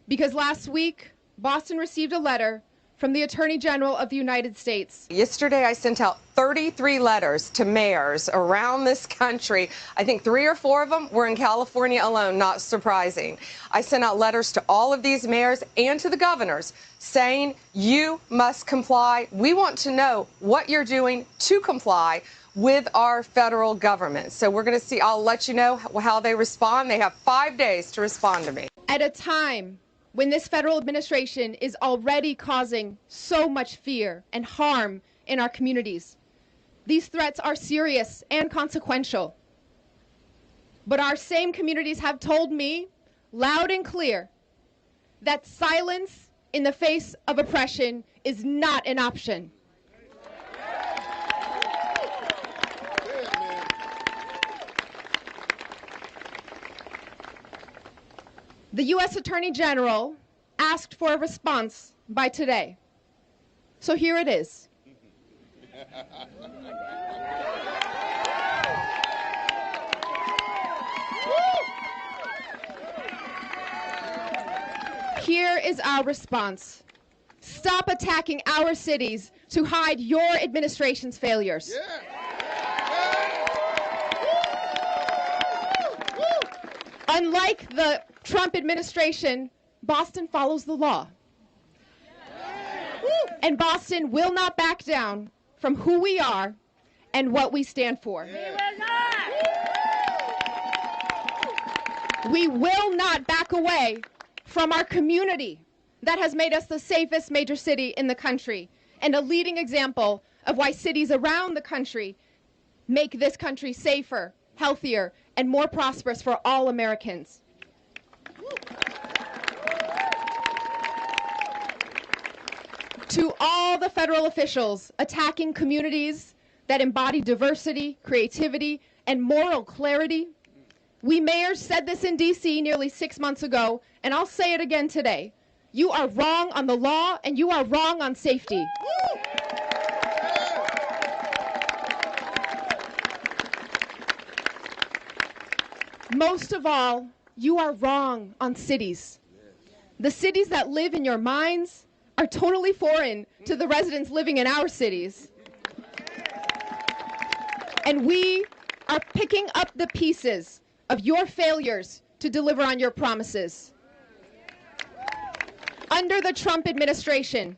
because last week, Boston received a letter from the Attorney General of the United States. Yesterday, I sent out 33 letters to mayors around this country. I think 3 or 4 of them were in California alone, not surprising. I sent out letters to all of these mayors and to the governors saying, you must comply. We want to know what you're doing to comply with our federal government. So we're going to see, I'll let you know how they respond. They have 5 days to respond to me. At a time when this federal administration is already causing so much fear and harm in our communities, these threats are serious and consequential. But our same communities have told me loud and clear that silence in the face of oppression is not an option. The U.S. Attorney General asked for a response by today. So here it is. Here is our response. Stop attacking our cities to hide your administration's failures. Unlike the Trump administration, Boston follows the law. And Boston will not back down from who we are and what we stand for. We will not back away from our community that has made us the safest major city in the country and a leading example of why cities around the country make this country safer, healthier, and more prosperous for all Americans. To all the federal officials attacking communities that embody diversity, creativity, and moral clarity, we mayors said this in D.C. nearly 6 months ago, and I'll say it again today. You are wrong on the law, and you are wrong on safety. Most of all, you are wrong on cities. The cities that live in your minds are totally foreign to the residents living in our cities. And we are picking up the pieces of your failures to deliver on your promises. Under the Trump administration,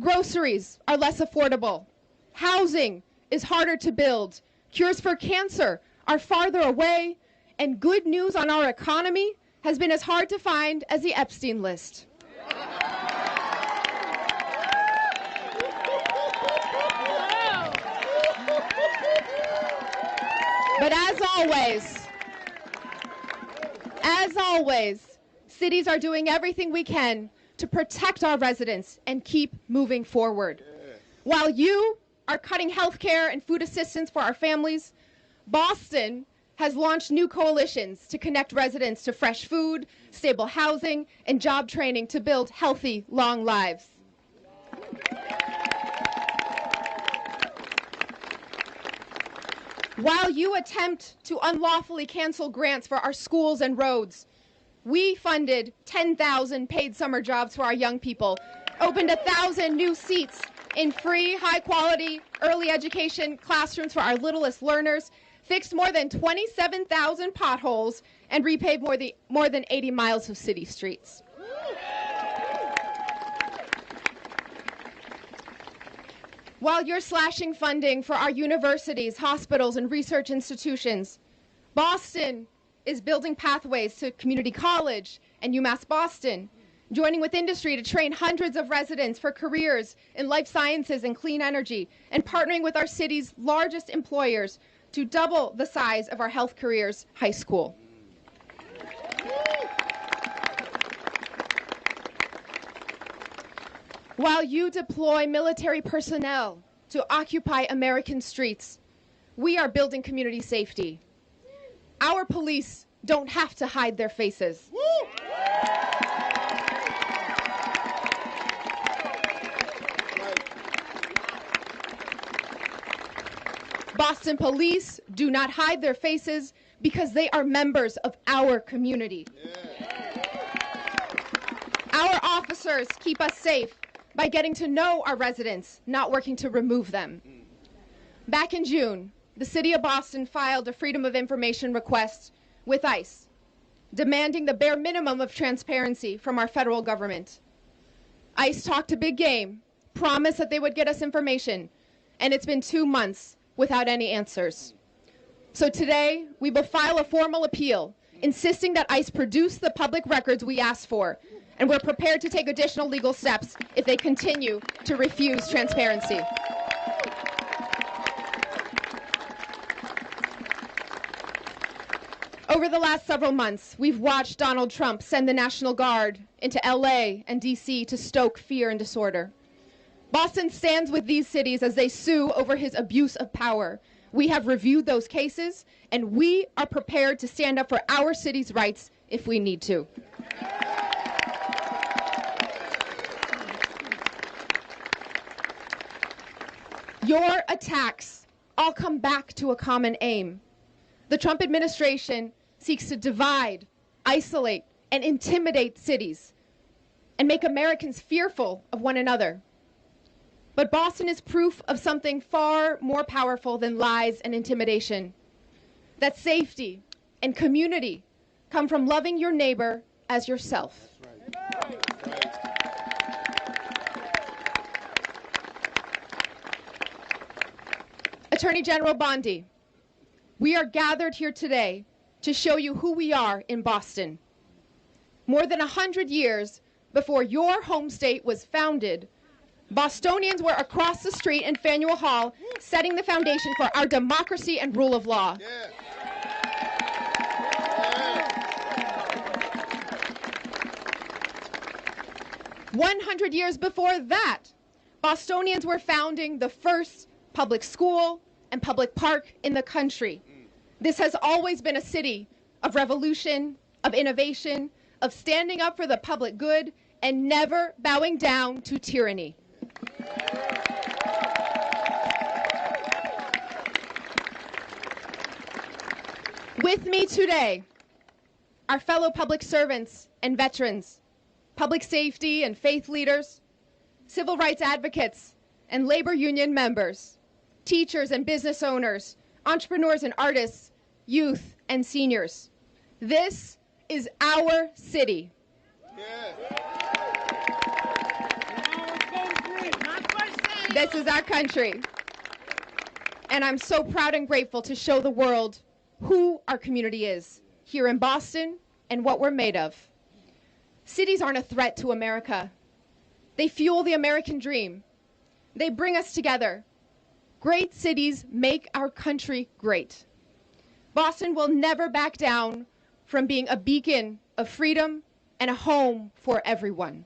groceries are less affordable, housing is harder to build, cures for cancer are farther away, and good news on our economy has been as hard to find as the Epstein list. But as always, cities are doing everything we can to protect our residents and keep moving forward. While you are cutting health care and food assistance for our families, Boston has launched new coalitions to connect residents to fresh food, stable housing, and job training to build healthy, long lives. While you attempt to unlawfully cancel grants for our schools and roads, we funded 10,000 paid summer jobs for our young people, opened 1,000 new seats in free, high-quality early education classrooms for our littlest learners, fixed more than 27,000 potholes, and repaved more than 80 miles of city streets. While you're slashing funding for our universities, hospitals, and research institutions, Boston is building pathways to community college and UMass Boston, joining with industry to train hundreds of residents for careers in life sciences and clean energy, and partnering with our city's largest employers to double the size of our health careers high school. While you deploy military personnel to occupy American streets, we are building community safety. Our police don't have to hide their faces. Boston police do not hide their faces because they are members of our community. enforcers keep us safe by getting to know our residents, not working to remove them. Back in June, the city of Boston filed a Freedom of Information request with ICE, demanding the bare minimum of transparency from our federal government. ICE talked a big game, promised that they would get us information, and it's been 2 months without any answers. So today, we will file a formal appeal, insisting that ICE produce the public records we asked for, and we're prepared to take additional legal steps if they continue to refuse transparency. Over the last several months, we've watched Donald Trump send the National Guard into LA and DC to stoke fear and disorder. Boston stands with these cities as they sue over his abuse of power. We have reviewed those cases, and we are prepared to stand up for our city's rights if we need to. Your attacks all come back to a common aim. The Trump administration seeks to divide, isolate, and intimidate cities and make Americans fearful of one another. But Boston is proof of something far more powerful than lies and intimidation. That safety and community come from loving your neighbor as yourself. Attorney General Bondi, we are gathered here today to show you who we are in Boston. More than 100 years before your home state was founded, Bostonians were across the street in Faneuil Hall setting the foundation for our democracy and rule of law. Yeah. 100 years before that, Bostonians were founding the first public school and public park in the country. This has always been a city of revolution, of innovation, of standing up for the public good, and never bowing down to tyranny. With me today, our fellow public servants and veterans, public safety and faith leaders, civil rights advocates and labor union members, teachers and business owners, entrepreneurs and artists, youth and seniors. This is our city. This is our country. And I'm so proud and grateful to show the world who our community is here in Boston and what we're made of. Cities aren't a threat to America. They fuel the American dream. They bring us together. Great cities make our country great. Boston will never back down from being a beacon of freedom and a home for everyone.